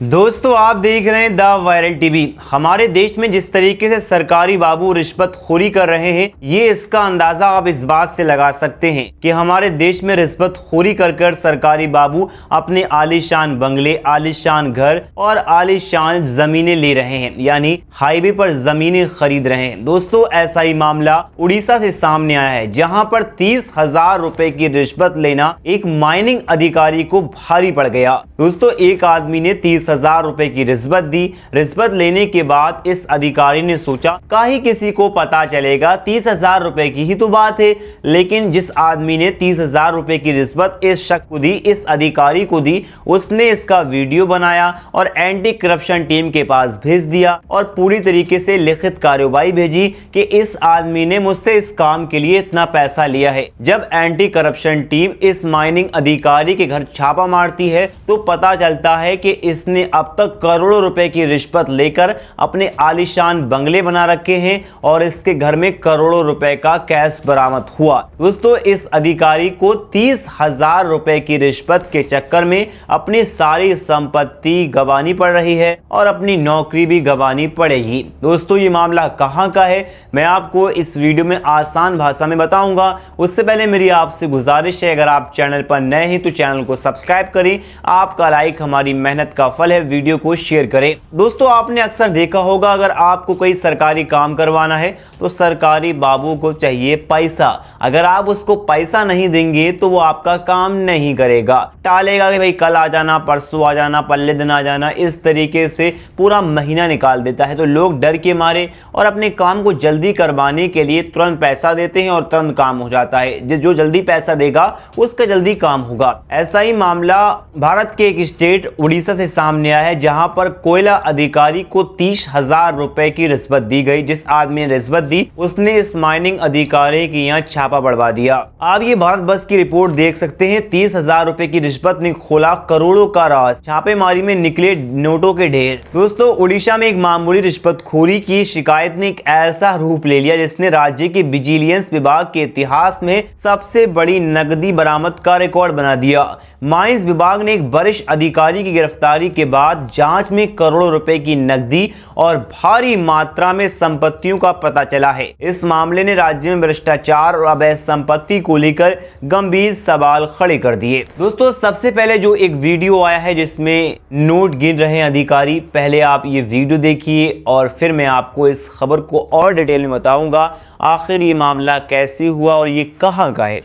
दोस्तों आप देख रहे हैं द वायरल टीवी। हमारे देश में जिस तरीके से सरकारी बाबू रिश्वतखोरी कर रहे हैं, ये इसका अंदाजा आप इस बात से लगा सकते हैं कि हमारे देश में रिश्वतखोरी कर कर सरकारी बाबू अपने आलीशान बंगले, आलीशान घर और आलीशान जमीनें ले रहे हैं, यानी हाईवे पर जमीनें खरीद रहे हैं। दोस्तों ऐसा ही मामला उड़ीसा से सामने आया है, जहां पर 30,000 रुपए की रिश्वत लेना एक माइनिंग अधिकारी को भारी पड़ गया। दोस्तों एक आदमी ने 30,000 रुपए की रिश्वत दी। रिश्वत लेने के बाद इस अधिकारी ने सोचा काहे किसी को पता चलेगा, 30,000 रुपए की ही तो बात है। लेकिन जिस आदमी ने 30,000 रुपए की रिश्वत इस शख्स को दी, इस अधिकारी को दी, उसने इसका वीडियो बनाया और एंटी करप्शन टीम के पास भेज दिया और पूरी तरीके से लिखित कार्रवाई भेजी कि इस आदमी ने मुझसे इस काम के लिए इतना पैसा लिया है। जब एंटी करप्शन टीम इस माइनिंग अधिकारी के घर छापा मारती है तो पता चलता है कि इसने अब तक करोड़ों रुपए की रिश्वत लेकर अपने आलीशान बंगले बना रखे हैं और इसके घर में करोड़ों रुपए का कैश बरामद हुआ। दोस्तों इस अधिकारी को 30,000 रुपए की रिश्वत के चक्कर में अपनी सारी संपत्ति गंवानी पड़ रही है और अपनी नौकरी भी गंवानी पड़ेगी। दोस्तों ये मामला कहां का है, मैं आपको इस वीडियो में आसान भाषा में बताऊंगा। उससे पहले मेरी आपसे गुजारिश है, अगर आप चैनल पर नए हैं तो चैनल को सब्सक्राइब करें। आपका लाइक हमारी मेहनत का फल है, वीडियो को शेयर करें। दोस्तों आपने अक्सर देखा होगा, अगर आपको कोई सरकारी काम करवाना है तो सरकारी बाबू को चाहिए पैसा। अगर आप उसको पैसा नहीं देंगे तो वो आपका काम नहीं करेगा, टालेगा कि भाई कल आ जाना, परसों आ जाना, पल्ले दिन आ जाना, इस तरीके से पूरा महीना निकाल देता है। तो लोग डर के मारे और अपने काम को जल्दी करवाने के लिए तुरंत पैसा देते हैं और तुरंत काम हो जाता है। जो जल्दी पैसा देगा उसका जल्दी काम होगा। ऐसा ही मामला भारत के एक स्टेट उड़ीसा से सामने आया है, जहां पर कोयला अधिकारी को 30,000 रुपए की रिश्वत दी गई। जिस आदमी ने रिश्वत दी उसने इस माइनिंग अधिकारी के यहाँ छापा बढ़वा दिया। आप ये भारत बस की रिपोर्ट देख सकते हैं। 30,000 रुपए की रिश्वत ने खोला करोड़ों का राज, छापेमारी में निकले नोटों के ढेर। दोस्तों उड़ीसा में एक मामूली रिश्वतखोरी की शिकायत ने एक ऐसा रूप ले लिया जिसने राज्य के विजिलेंस विभाग के इतिहास में सबसे बड़ी नकदी बरामद का रिकॉर्ड बना दिया। माइंस विभाग ने एक वरिष्ठ अधिकारी की गिरफ्तारी के बाद जांच में करोड़ों रुपए की नकदी और भारी मात्रा में संपत्तियों का पता चला है। इस मामले ने राज्य में भ्रष्टाचार और अवैध संपत्ति को लेकर गंभीर सवाल खड़े कर दिए। दोस्तों सबसे पहले जो एक वीडियो आया है जिसमें नोट गिन रहे हैं अधिकारी, पहले आप ये वीडियो देखिए और फिर मैं आपको इस खबर को और डिटेल में बताऊंगा आखिर ये मामला कैसे हुआ और ये कहां का है।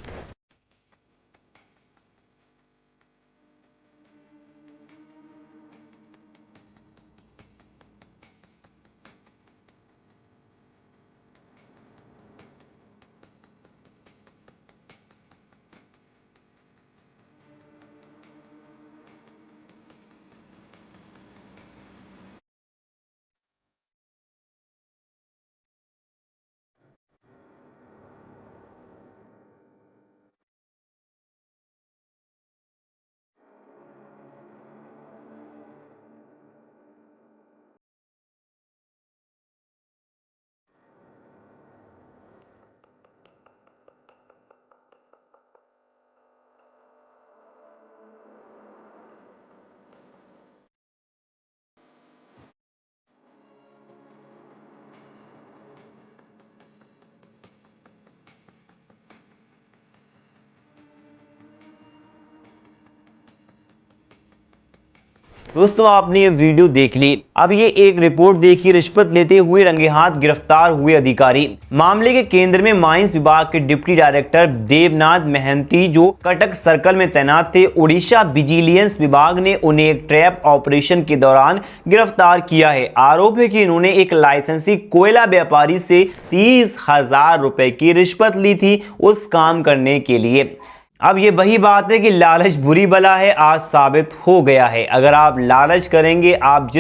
दोस्तों आपने ये वीडियो देख ली, अब ये एक रिपोर्ट देखी। रिश्वत लेते हुए रंगे हाथ गिरफ्तार हुए अधिकारी। मामले के केंद्र में माइंस विभाग के डिप्टी डायरेक्टर देवनाथ महंती जो कटक सर्कल में तैनात थे। उड़ीसा विजिलेंस विभाग ने उन्हें एक ट्रैप ऑपरेशन के दौरान गिरफ्तार किया है। आरोप है कि इन्होंने एक लाइसेंसी कोयला व्यापारी से 30,000 रुपए की रिश्वत ली थी उस काम करने के लिए। अब ये वही बात है कि लालच बुरी बला है, आज साबित हो गया है। अगर आप लालच करेंगे, आप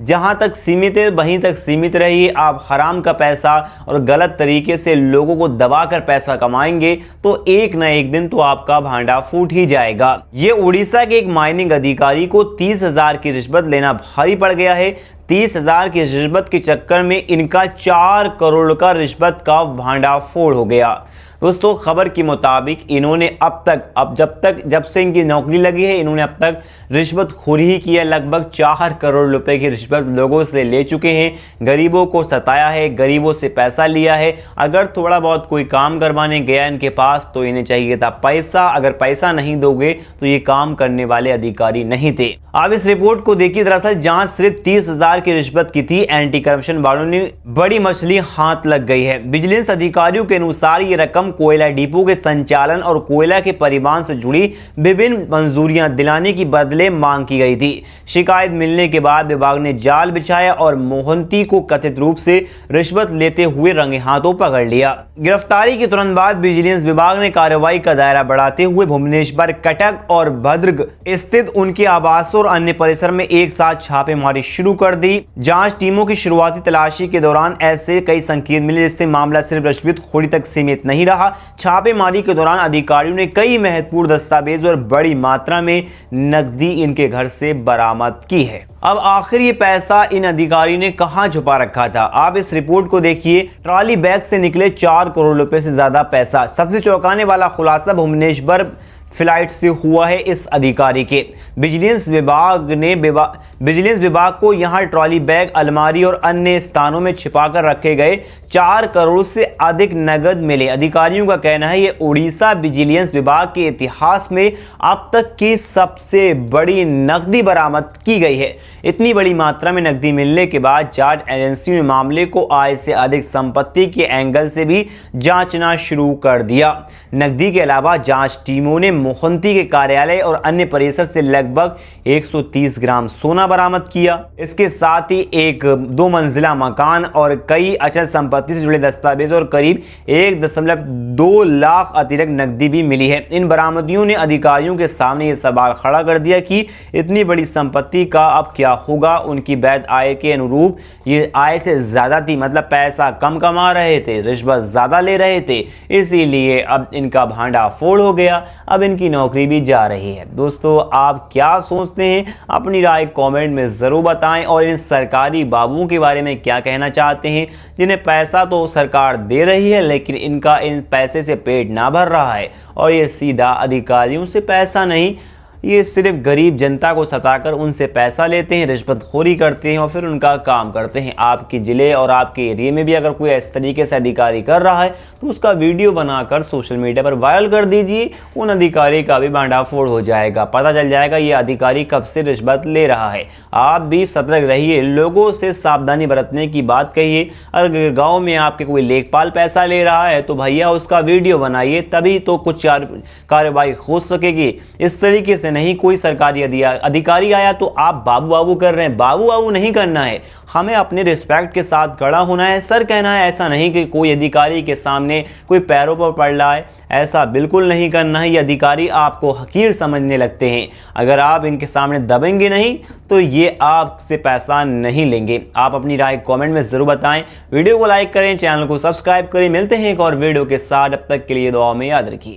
जहां तक सीमित है वहीं तक सीमित रहिए। आप हराम का पैसा और गलत तरीके से लोगों को दबाकर पैसा कमाएंगे तो एक न एक दिन तो आपका भांडा फूट ही जाएगा। ये उड़ीसा के एक माइनिंग अधिकारी को 30,000 की रिश्वत लेना भारी पड़ गया है। 30,000 की रिश्वत के चक्कर में इनका 4 करोड़ का रिश्वत का भांडाफोड़ हो गया। दोस्तों खबर के मुताबिक इन्होंने जब से इनकी नौकरी लगी है इन्होंने अब तक रिश्वतखोरी ही की है। लगभग 4 करोड़ रुपए की रिश्वत लोगों से ले चुके हैं, गरीबों को सताया है, गरीबों से पैसा लिया है। अगर थोड़ा बहुत कोई काम करवाने गया इनके पास तो इन्हें चाहिए था पैसा, अगर पैसा नहीं दोगे तो ये काम करने वाले अधिकारी नहीं थे। अब इस रिपोर्ट को देखिए, दरअसल जांच सिर्फ 30,000 की रिश्वत की थी। एंटी करप्शन वालों ने बड़ी मछली हाथ लग गई है। विजिलेंस अधिकारियों के अनुसार ये रकम कोयला डिपो के संचालन और कोयला के परिवहन से जुड़ी विभिन्न मंजूरियां दिलाने की बदले मांग की गई थी। शिकायत मिलने के बाद विभाग ने जाल बिछाया और मोहंती को कथित रूप से रिश्वत लेते हुए रंगे हाथों पकड़ लिया। गिरफ्तारी के तुरंत बाद विजिलेंस विभाग ने कार्रवाई का दायरा बढ़ाते हुए भुवनेश्वर, कटक और भद्रक स्थित उनके आवासों और अन्य परिसर में एक साथ छापेमारी शुरू कर दी। जांच टीमों की शुरुआती तलाशी के दौरान ऐसे कई संकेत मिले जिससे मामला सिर्फ रिश्वतखोरी तक सीमित नहीं रहा। छापेमारी के दौरान अधिकारियों ने कई महत्वपूर्ण दस्तावेज और बड़ी मात्रा में नकदी इनके घर से बरामद की है। अब आखिर ये पैसा इन अधिकारी ने कहां छुपा रखा था, आप इस रिपोर्ट को देखिए। ट्रॉली बैग से निकले 4 करोड़ रुपए से ज्यादा पैसा। सबसे चौंकाने वाला खुलासा भुवनेश्वर फ्लाइट से हुआ है इस अधिकारी के। विजिलेंस विभाग को यहां ट्रॉली बैग, अलमारी और अन्य स्थानों में छिपाकर रखे गए 4 करोड़ से अधिक नगद मिले। अधिकारियों का कहना है ये उड़ीसा विजिलेंस विभाग के इतिहास में अब तक की सबसे बड़ी नकदी बरामद की गई है। इतनी बड़ी मात्रा में नकदी मिलने के बाद जांच एजेंसियों ने मामले को आय से अधिक संपत्ति के एंगल से भी जांचना शुरू कर दिया। नकदी के अलावा जांच टीमों ने मोहंती के कार्यालय और अन्य परिसर से लगभग 130 ग्राम सोना बरामद किया। इसके साथ ही एक 2 मंजिला मकान और कई अचल संपत्ति से जुड़े दस्तावेज और करीब 1.2 लाख अतिरिक्त नकदी भी मिली है। इन बरामदियों ने अधिकारियों के सामने ये सवाल खड़ा कर दिया कि इतनी बड़ी संपत्ति का अब क्या होगा। उनकी वैध आय के अनुरूप ये आय से ज्यादा थी, मतलब पैसा कम कमा रहे थे, रिश्वत ज्यादा ले रहे थे, इसीलिए अब इनका भांडा फोड़ हो गया, अब इनकी नौकरी भी जा रही है। दोस्तों आप क्या सोचते हैं, अपनी राय कमेंट में जरूर बताएं और इन सरकारी बाबुओं के बारे में क्या कहना चाहते हैं जिन्हें पैसा तो सरकार दे रही है लेकिन इनका इन पैसे से पेट ना भर रहा है और ये सीधा अधिकारियों से पैसा नहीं, ये सिर्फ गरीब जनता को सताकर उनसे पैसा लेते हैं, रिश्वतखोरी करते हैं और फिर उनका काम करते हैं। आपके जिले और आपके एरिया में भी अगर कोई इस तरीके से अधिकारी कर रहा है तो उसका वीडियो बनाकर सोशल मीडिया पर वायरल कर दीजिए। उन अधिकारी का भी भांडाफोड़ हो जाएगा, पता चल जाएगा ये अधिकारी कब से रिश्वत ले रहा है। आप भी सतर्क रहिए, लोगों से सावधानी बरतने की बात कहिए। अगर गाँव में आपके कोई लेखपाल पैसा ले रहा है तो भैया उसका वीडियो बनाइए, तभी तो कुछ कार्रवाई हो सकेगी। इस तरीके से नहीं कोई सरकारी अधिकारी आया तो आप बाबू बाबू कर रहे हैं, बाबू बाबू नहीं करना है। हमें अपने रिस्पेक्ट के साथ खड़ा होना है, सर कहना है। ऐसा नहीं कि कोई अधिकारी के सामने कोई पैरों पर पड़ रहा है, ऐसा बिल्कुल नहीं करना है। ये अधिकारी आपको हकीर समझने लगते हैं, अगर आप इनके सामने दबेंगे नहीं तो ये आपसे पैसा नहीं लेंगे। आप अपनी राय कमेंट में जरूर बताएं, वीडियो को लाइक करें, चैनल को सब्सक्राइब करें। मिलते हैं एक और वीडियो के साथ, अब तक के लिए दुआ में याद रखिए।